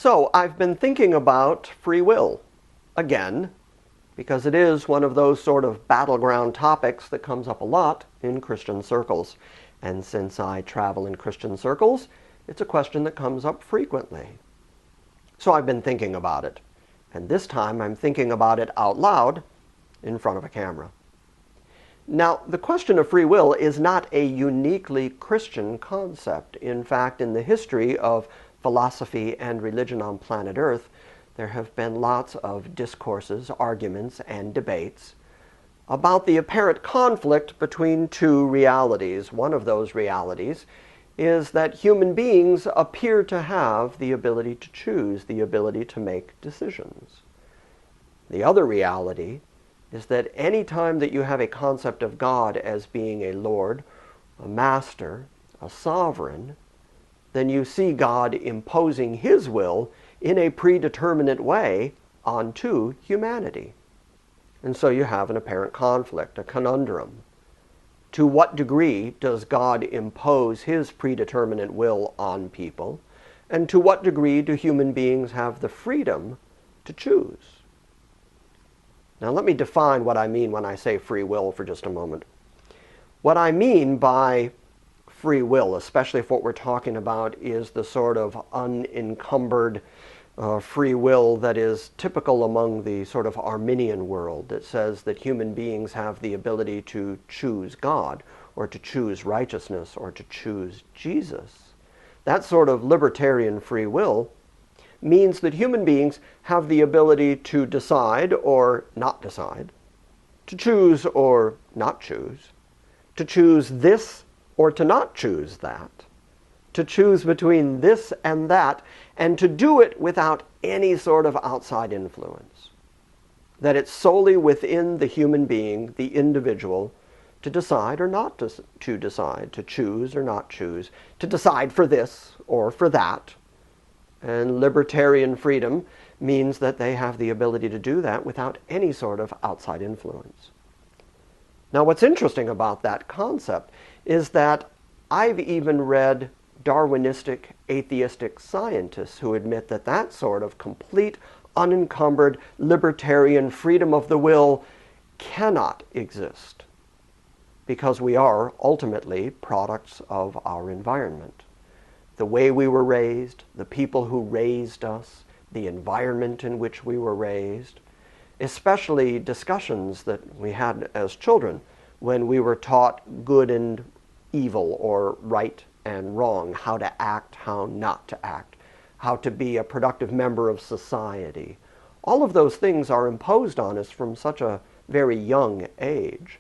So I've been thinking about free will again, because it is one of those sort of battleground topics that comes up a lot in Christian circles. And since I travel in Christian circles, it's a question that comes up frequently. So I've been thinking about it. And this time I'm thinking about it out loud in front of a camera. Now, the question of free will is not a uniquely Christian concept. In fact, in the history of philosophy and religion on planet Earth, there have been lots of discourses, arguments, and debates about the apparent conflict between two realities. One of those realities is that human beings appear to have the ability to choose, the ability to make decisions. The other reality is that any time that you have a concept of God as being a Lord, a Master, a Sovereign, then you see God imposing His will in a predeterminate way onto humanity. And so you have an apparent conflict, a conundrum. To what degree does God impose His predeterminate will on people? And to what degree do human beings have the freedom to choose? Now let me define what I mean when I say free will for just a moment. What I mean by free will, especially if what we're talking about is the sort of unencumbered free will that is typical among the sort of Arminian world, that says that human beings have the ability to choose God, or to choose righteousness, or to choose Jesus. That sort of libertarian free will means that human beings have the ability to decide or not decide, to choose or not choose, to choose this or to not choose that, to choose between this and that, and to do it without any sort of outside influence. That it's solely within the human being, the individual, to decide or not to decide, to choose or not choose, to decide for this or for that. And libertarian freedom means that they have the ability to do that without any sort of outside influence. Now, what's interesting about that concept is that I've even read Darwinistic, atheistic scientists who admit that that sort of complete, unencumbered, libertarian freedom of the will cannot exist, because we are ultimately products of our environment. The way we were raised, the people who raised us, the environment in which we were raised, especially discussions that we had as children when we were taught good and evil, or right and wrong, how to act, how not to act, how to be a productive member of society. All of those things are imposed on us from such a very young age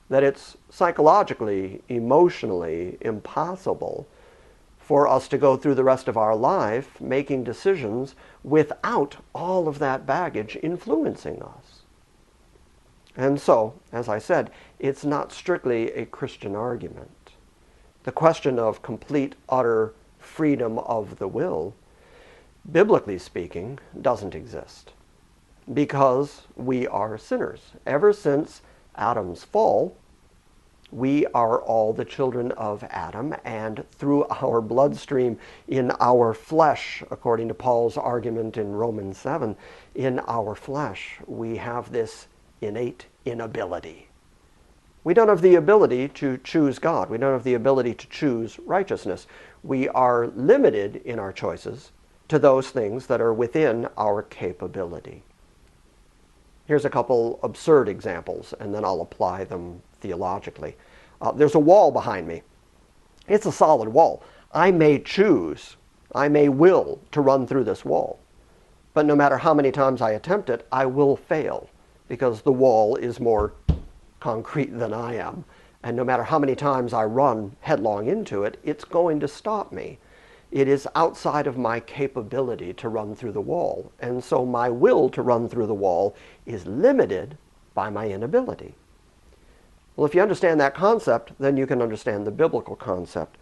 that it's psychologically, emotionally impossible for us to go through the rest of our life making decisions without all of that baggage influencing us. And so, as I said, it's not strictly a Christian argument. The question of complete, utter freedom of the will, biblically speaking, doesn't exist, because we are sinners. Ever since Adam's fall, we are all the children of Adam, and through our bloodstream, in our flesh, according to Paul's argument in Romans 7, in our flesh, we have this innate inability. We don't have the ability to choose God. We don't have the ability to choose righteousness. We are limited in our choices to those things that are within our capability. Here's a couple absurd examples, and then I'll apply them theologically. There's a wall behind me. It's a solid wall. I may choose, I may will to run through this wall. But no matter how many times I attempt it, I will fail, because the wall is more concrete than I am. And no matter how many times I run headlong into it, it's going to stop me. It is outside of my capability to run through the wall. And so my will to run through the wall is limited by my inability. Well, if you understand that concept, then you can understand the biblical concept.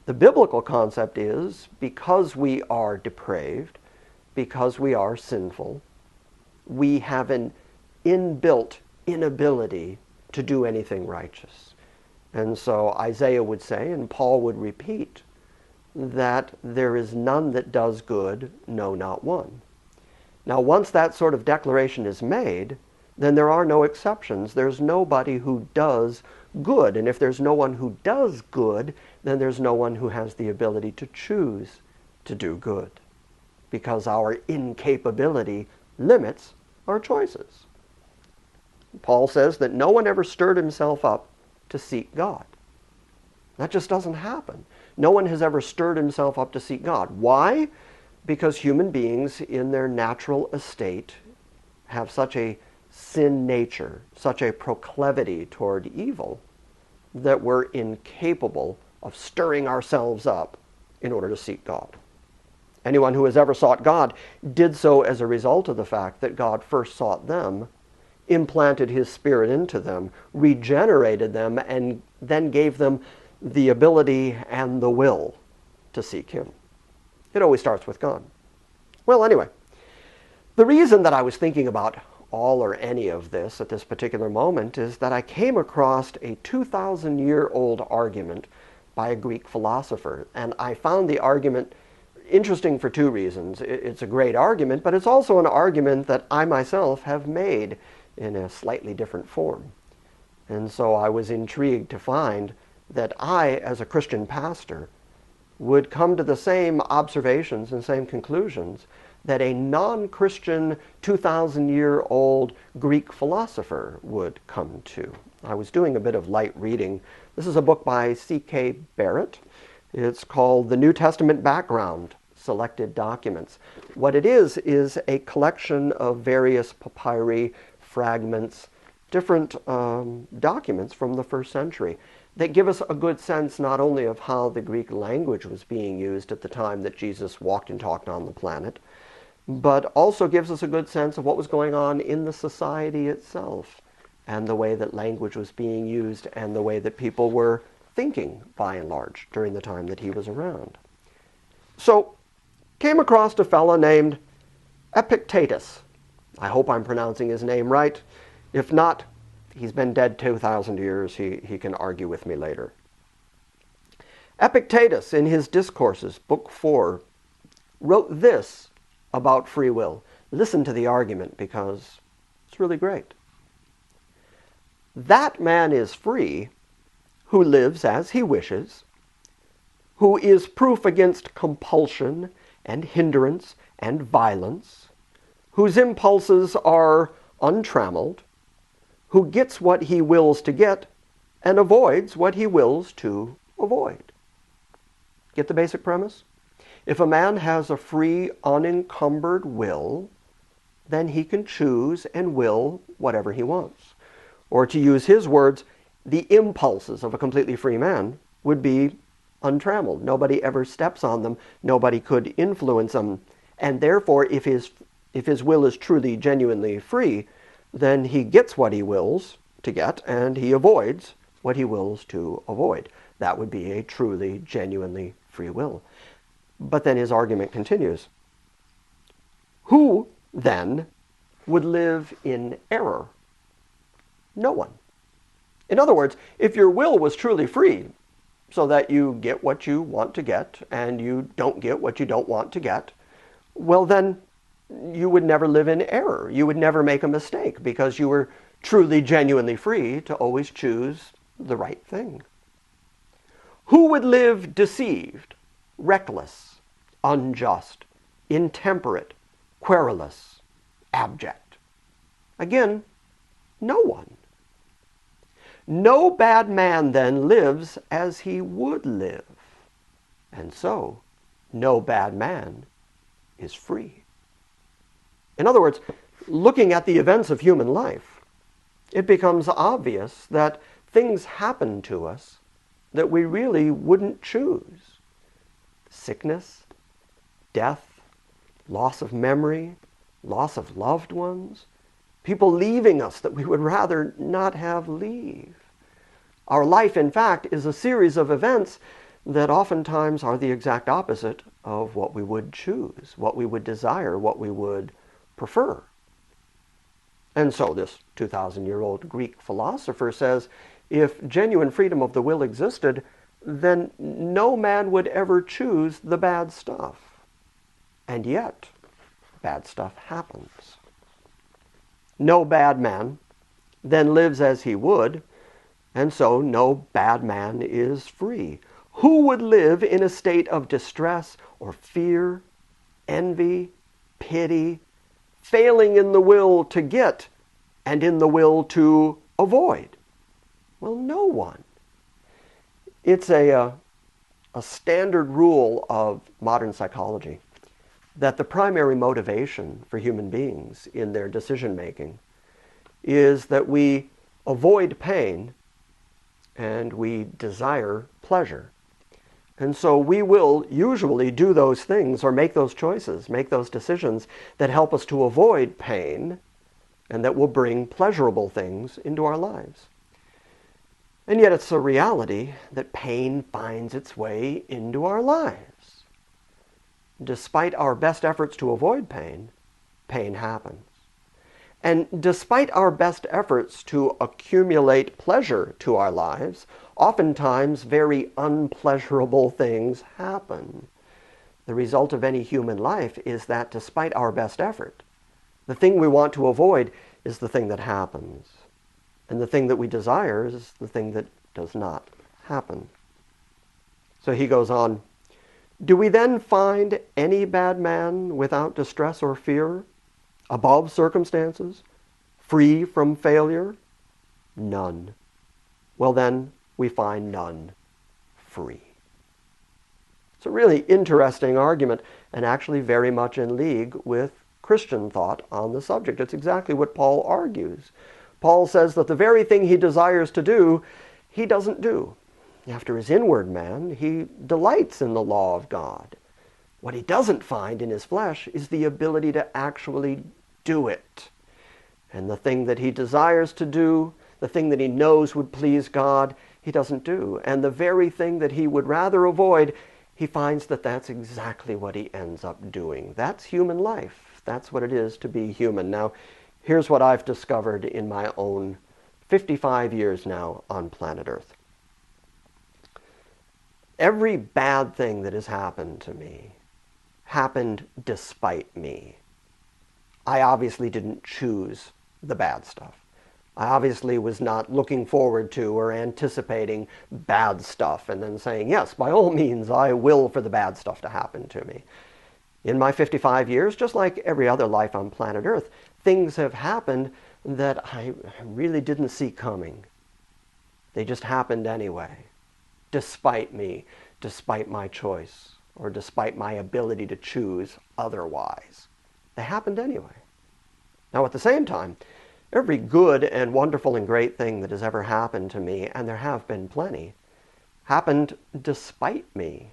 The biblical concept is, because we are depraved, because we are sinful, we have an inbuilt inability to do anything righteous. And so Isaiah would say, and Paul would repeat, that there is none that does good, no, not one. Now, once that sort of declaration is made, then there are no exceptions. There's nobody who does good. And if there's no one who does good, then there's no one who has the ability to choose to do good, because our incapability limits our choices. Paul says that no one ever stirred himself up to seek God. That just doesn't happen. No one has ever stirred himself up to seek God. Why? Because human beings in their natural estate have such a sin nature, such a proclivity toward evil, that we're incapable of stirring ourselves up in order to seek God. Anyone who has ever sought God did so as a result of the fact that God first sought them, implanted his Spirit into them, regenerated them, and then gave them the ability and the will to seek him. It always starts with God. Well, anyway, the reason that I was thinking about all or any of this at this particular moment is that I came across a 2,000-year-old argument by a Greek philosopher, and I found the argument interesting for two reasons. It's a great argument, but it's also an argument that I myself have made in a slightly different form. And so I was intrigued to find that I, as a Christian pastor, would come to the same observations and same conclusions that a non-Christian 2,000-year-old Greek philosopher would come to. I was doing a bit of light reading. This is a book by C.K. Barrett. It's called The New Testament Background, Selected Documents. What it is a collection of various papyri, fragments, different documents from the first century that give us a good sense not only of how the Greek language was being used at the time that Jesus walked and talked on the planet, but also gives us a good sense of what was going on in the society itself and the way that language was being used and the way that people were thinking, by and large, during the time that he was around. So, came across a fellow named Epictetus. I hope I'm pronouncing his name right. If not, he's been dead 2,000 years. He can argue with me later. Epictetus, in his Discourses, Book 4, wrote this about free will. Listen to the argument because it's really great. That man is free who lives as he wishes, who is proof against compulsion and hindrance and violence, whose impulses are untrammeled, who gets what he wills to get and avoids what he wills to avoid. Get the basic premise? If a man has a free, unencumbered will, then he can choose and will whatever he wants. Or to use his words, the impulses of a completely free man would be untrammeled. Nobody ever steps on them. Nobody could influence them. And therefore, if his will is truly, genuinely free, then he gets what he wills to get and he avoids what he wills to avoid. That would be a truly, genuinely free will. But then his argument continues. Who, then, would live in error? No one. In other words, if your will was truly free, so that you get what you want to get and you don't get what you don't want to get, well then, you would never live in error. You would never make a mistake because you were truly, genuinely free to always choose the right thing. Who would live deceived, reckless, unjust, intemperate, querulous, abject? Again, no one. No bad man then lives as he would live, and so no bad man is free. In other words, looking at the events of human life, it becomes obvious that things happen to us that we really wouldn't choose. Sickness, death, loss of memory, loss of loved ones, people leaving us that we would rather not have leave. Our life, in fact, is a series of events that oftentimes are the exact opposite of what we would choose, what we would desire, what we would prefer. And so this 2,000-year-old Greek philosopher says, if genuine freedom of the will existed, then no man would ever choose the bad stuff. And yet, bad stuff happens. No bad man then lives as he would, and so no bad man is free. Who would live in a state of distress or fear, envy, pity, failing in the will to get and in the will to avoid? Well, no one. It's a standard rule of modern psychology that the primary motivation for human beings in their decision-making is that we avoid pain and we desire pleasure. And so we will usually do those things or make those choices, make those decisions that help us to avoid pain and that will bring pleasurable things into our lives. And yet it's a reality that pain finds its way into our lives. Despite our best efforts to avoid pain, pain happens. And despite our best efforts to accumulate pleasure to our lives, oftentimes very unpleasurable things happen. The result of any human life is that despite our best effort, the thing we want to avoid is the thing that happens. And the thing that we desire is the thing that does not happen. So he goes on, do we then find any bad man without distress or fear, above circumstances, free from failure? None. Well then, we find none free. It's a really interesting argument and actually very much in league with Christian thought on the subject. It's exactly what Paul argues. Paul says that the very thing he desires to do, he doesn't do. After his inward man, he delights in the law of God. What he doesn't find in his flesh is the ability to actually do it. And the thing that he desires to do, the thing that he knows would please God, he doesn't do. And the very thing that he would rather avoid, he finds that that's exactly what he ends up doing. That's human life. That's what it is to be human. Now, here's what I've discovered in my own 55 years now on planet Earth. Every bad thing that has happened to me happened despite me. I obviously didn't choose the bad stuff. I obviously was not looking forward to or anticipating bad stuff and then saying, yes, by all means, I will for the bad stuff to happen to me. In my 55 years, just like every other life on planet Earth, things have happened that I really didn't see coming. They just happened anyway, despite me, despite my choice, or despite my ability to choose otherwise. They happened anyway. Now, at the same time, every good and wonderful and great thing that has ever happened to me, and there have been plenty, happened despite me.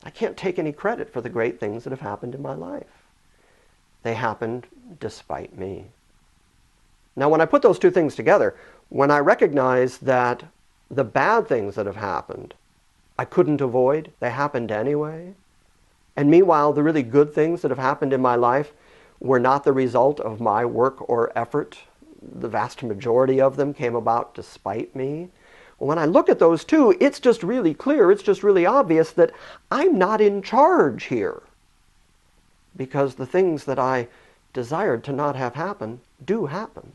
I can't take any credit for the great things that have happened in my life. They happened despite me. Now, when I put those two things together, when I recognize that the bad things that have happened, I couldn't avoid, they happened anyway, and meanwhile, the really good things that have happened in my life were not the result of my work or effort. The vast majority of them came about despite me. When I look at those two, it's just really clear, it's just really obvious that I'm not in charge here. Because the things that I desired to not have happen do happen.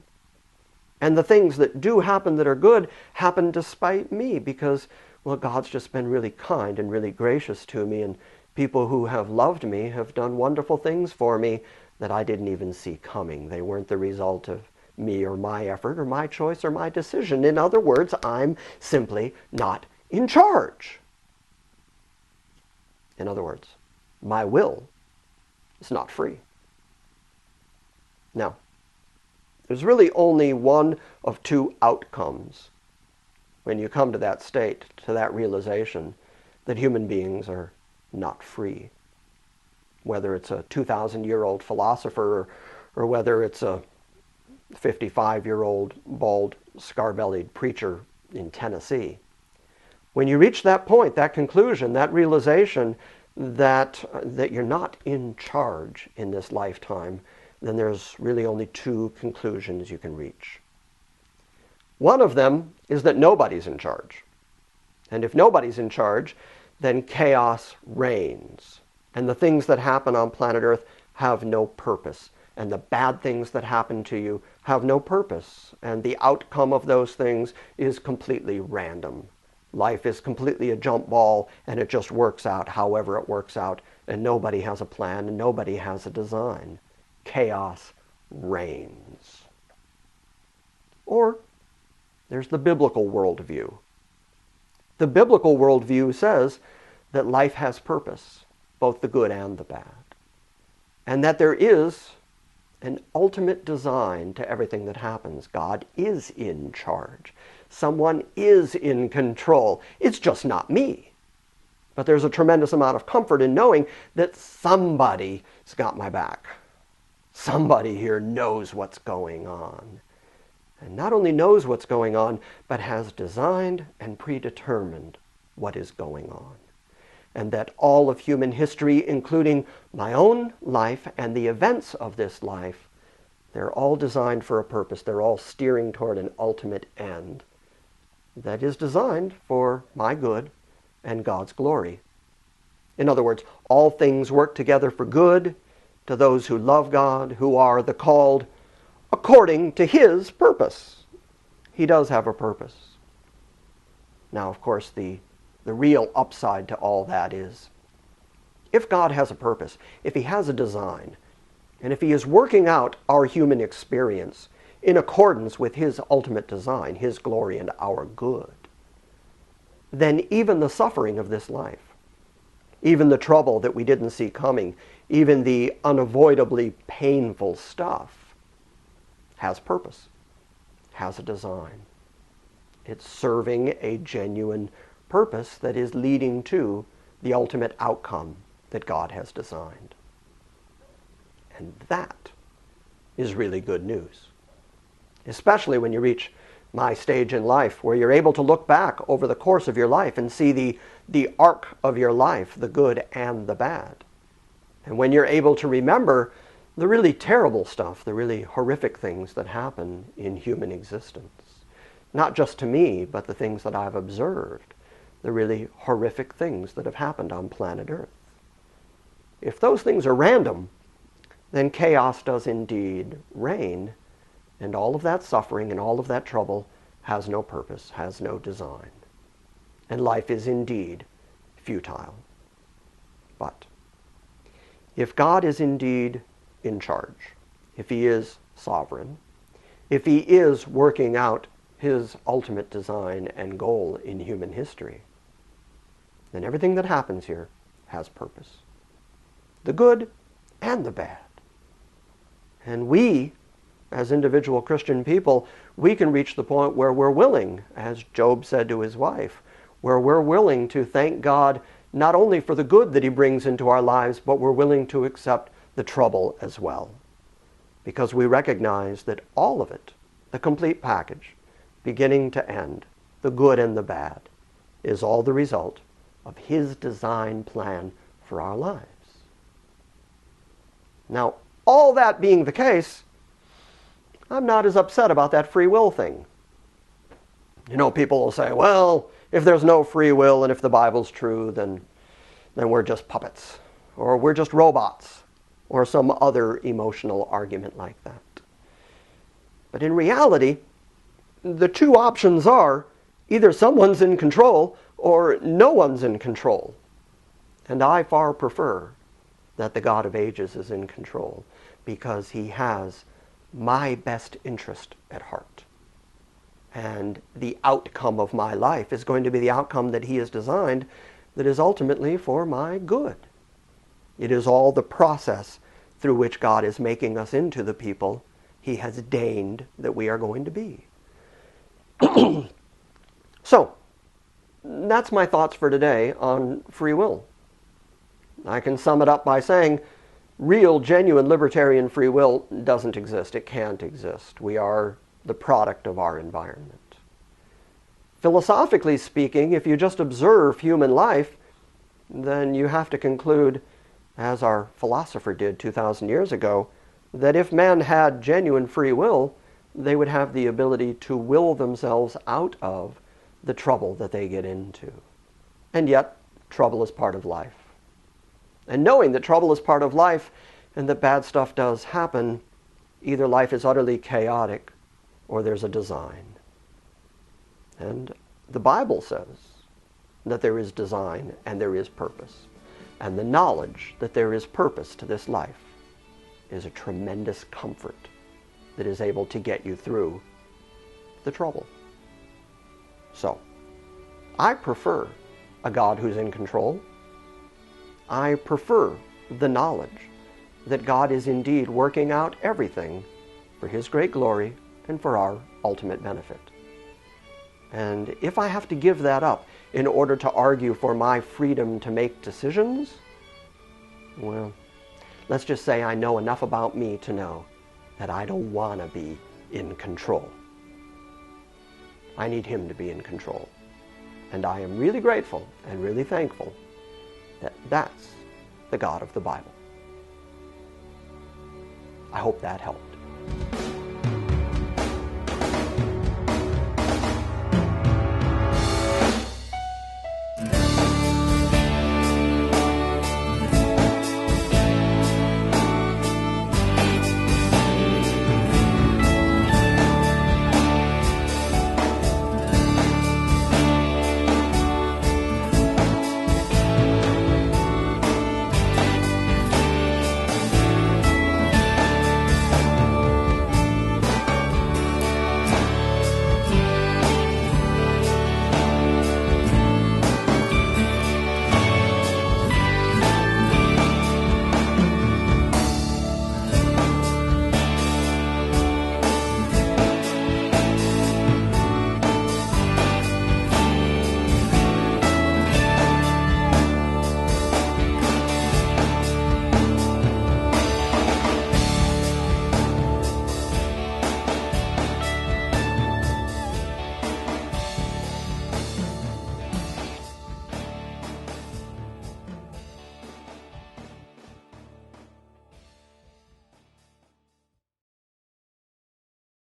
And the things that do happen that are good happen despite me because, well, God's just been really kind and really gracious to me, and people who have loved me have done wonderful things for me that I didn't even see coming. They weren't the result of me or my effort or my choice or my decision. In other words, I'm simply not in charge. In other words, my will is not free. Now, there's really only one of two outcomes when you come to that state, to that realization that human beings are not free. Whether it's a 2,000-year-old philosopher or whether it's a 55-year-old bald, scar-bellied preacher in Tennessee. When you reach that point, that conclusion, that realization that you're not in charge in this lifetime, then there's really only two conclusions you can reach. One of them is that nobody's in charge. And if nobody's in charge, then chaos reigns. And the things that happen on planet Earth have no purpose. And the bad things that happen to you have no purpose. And the outcome of those things is completely random. Life is completely a jump ball, and it just works out however it works out. And nobody has a plan, and nobody has a design. Chaos reigns. Or there's the biblical worldview. The biblical worldview says that life has purpose, both the good and the bad, and that there is an ultimate design to everything that happens. God is in charge. Someone is in control. It's just not me. But there's a tremendous amount of comfort in knowing that somebody's got my back. Somebody here knows what's going on. And not only knows what's going on, but has designed and predetermined what is going on. And that all of human history, including my own life and the events of this life, they're all designed for a purpose. They're all steering toward an ultimate end that is designed for my good and God's glory. In other words, all things work together for good to those who love God, who are the called according to His purpose. He does have a purpose. Now, of course, the real upside to all that is, if God has a purpose, if He has a design, and if He is working out our human experience in accordance with His ultimate design, His glory and our good, then even the suffering of this life, even the trouble that we didn't see coming, even the unavoidably painful stuff, has purpose, has a design. It's serving a genuine purpose that is leading to the ultimate outcome that God has designed. And that is really good news, especially when you reach my stage in life where you're able to look back over the course of your life and see the arc of your life, the good and the bad. And when you're able to remember the really terrible stuff, the really horrific things that happen in human existence. Not just to me, but the things that I've observed, the really horrific things that have happened on planet Earth. If those things are random, then chaos does indeed reign, and all of that suffering and all of that trouble has no purpose, has no design. And life is indeed futile. But if God is indeed in charge, if He is sovereign, if He is working out His ultimate design and goal in human history, then everything that happens here has purpose. The good and the bad. And we, as individual Christian people, we can reach the point where we're willing, as Job said to his wife, where we're willing to thank God not only for the good that He brings into our lives, but we're willing to accept the trouble as well. Because we recognize that all of it, the complete package, beginning to end, the good and the bad, is all the result of His design plan for our lives. Now, all that being the case, I'm not as upset about that free will thing. You know, people will say, well, if there's no free will and if the Bible's true, then we're just puppets, or we're just robots, or some other emotional argument like that. But in reality, the two options are either someone's in control or no one's in control. And I far prefer that the God of ages is in control, because He has my best interest at heart. And the outcome of my life is going to be the outcome that He has designed, that is ultimately for my good. It is all the process through which God is making us into the people He has deigned that we are going to be. So, that's my thoughts for today on free will. I can sum it up by saying real, genuine libertarian free will doesn't exist. It can't exist. We are the product of our environment. Philosophically speaking, if you just observe human life, then you have to conclude, as our philosopher did 2,000 years ago, that if man had genuine free will, they would have the ability to will themselves out of the trouble that they get into. And yet, trouble is part of life. And knowing that trouble is part of life and that bad stuff does happen, either life is utterly chaotic or there's a design. And the Bible says that there is design and there is purpose. And the knowledge that there is purpose to this life is a tremendous comfort that is able to get you through the trouble. So, I prefer a God who's in control. I prefer the knowledge that God is indeed working out everything for His great glory and for our ultimate benefit. And if I have to give that up in order to argue for my freedom to make decisions, well, let's just say I know enough about me to know that I don't want to be in control. I need Him to be in control. And I am really grateful and really thankful that that's the God of the Bible. I hope that helps.